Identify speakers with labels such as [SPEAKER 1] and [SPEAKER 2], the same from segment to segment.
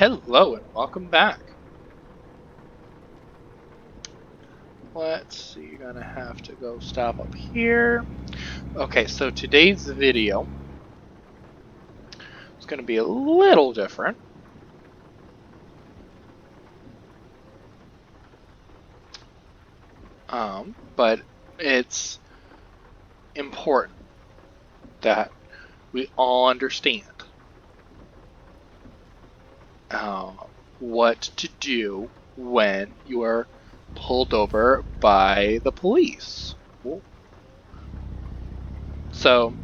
[SPEAKER 1] Hello and welcome back. Let's see, you're gonna have to go stop up here. Okay, so today's video is gonna be a little different. But it's important that we all understand what to do when you are pulled over by the police. So,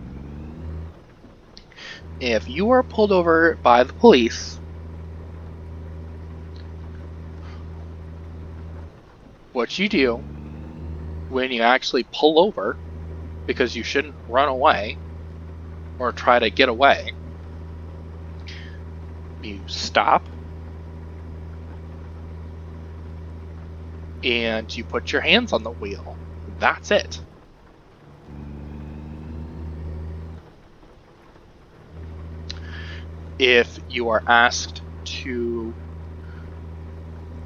[SPEAKER 1] if you are pulled over by the police, what you do when you actually pull over, because you shouldn't run away or try to get away, you stop and you put your hands on the wheel. That's it. If you are asked to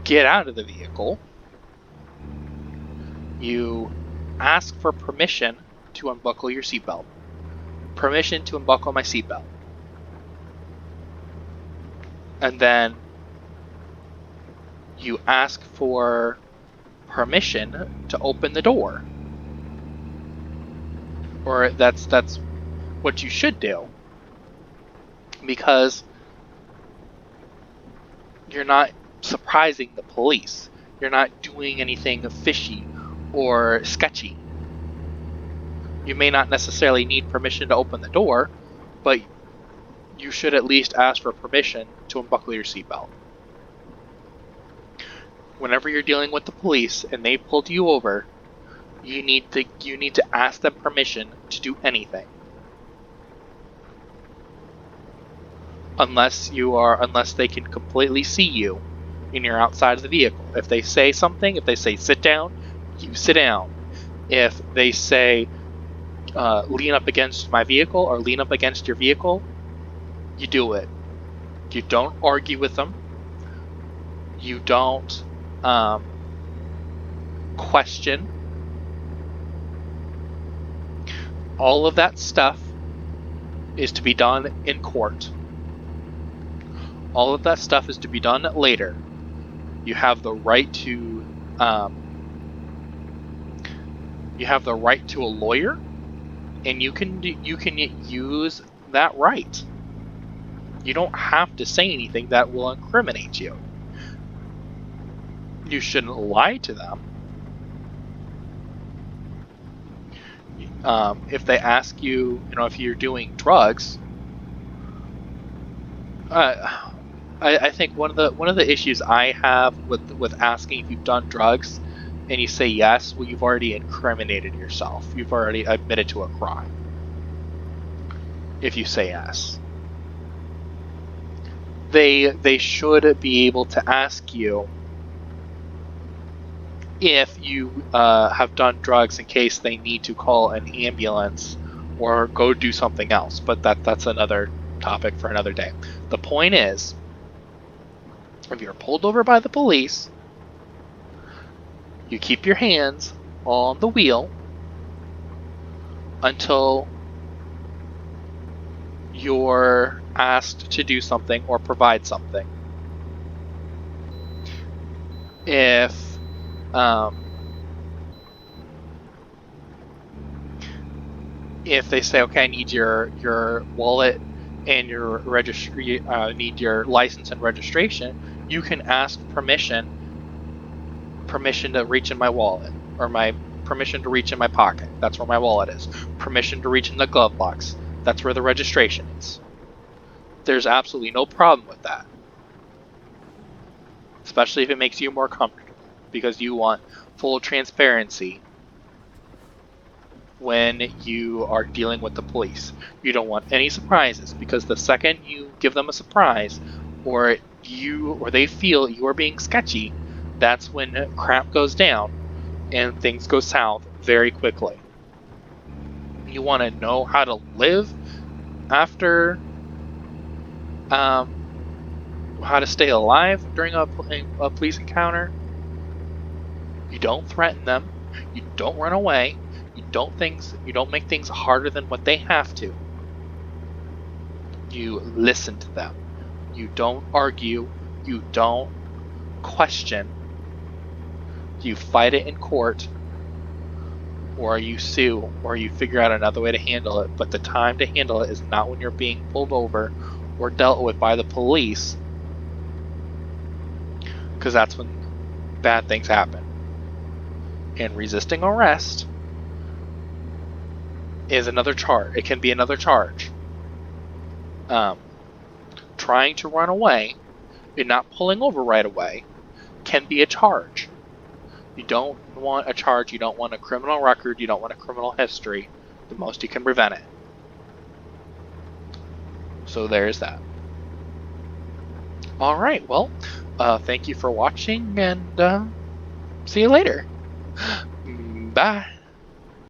[SPEAKER 1] get out of the vehicle, you ask for permission to unbuckle your seatbelt. Permission to unbuckle my seatbelt. And then you ask for permission to open the door. Or that's what you should do. Because you're not surprising the police. You're not doing anything fishy or sketchy. You may not necessarily need permission to open the door, but you should at least ask for permission to unbuckle your seatbelt. Whenever you're dealing with the police and they pulled you over, you need to ask them permission to do anything. Unless they can completely see you and you're outside of the vehicle. If they say something, if they say sit down, you sit down. If they say lean up against my vehicle or lean up against your vehicle, you do it. You don't argue with them. You don't question. All of that stuff is to be done in court. All of that stuff is to be done later. You have the right to a lawyer, and you can use that right. You don't have to say anything that will incriminate you. You shouldn't lie to them. If they ask you, if you're doing drugs, I think one of the issues I have with asking if you've done drugs, and you say yes, well, you've already incriminated yourself. You've already admitted to a crime. If you say yes, they should be able to ask you if you have done drugs in case they need to call an ambulance or go do something else. But that's another topic for another day. The point is, if you're pulled over by the police, you keep your hands on the wheel until you're asked to do something or provide something. If they say, okay, I need your wallet and your registry, need your license and registration, you can ask permission to reach in my wallet, or my permission to reach in my pocket. That's where my wallet is. Permission to reach in the glove box. That's where the registration is. There's absolutely no problem with that. Especially if it makes you more comfortable, because you want full transparency when you are dealing with the police. You don't want any surprises, because the second you give them a surprise, or they feel you are being sketchy, that's when crap goes down and things go south very quickly. You want to know how to live after how to stay alive during a police encounter. You don't threaten them. You don't run away. You don't make things harder than what they have to. You listen to them. You don't argue. You don't question. You fight it in court, or you sue, or you figure out another way to handle it. But the time to handle it is not when you're being pulled over or dealt with by the police, because that's when bad things happen. And resisting arrest is another charge. It can be another charge. Trying to run away and not pulling over right away can be a charge. You don't want a charge. You don't want a criminal record. You don't want a criminal history. The most you can prevent it. So there's that. All right. Well, thank you for watching, and see you later. Bye.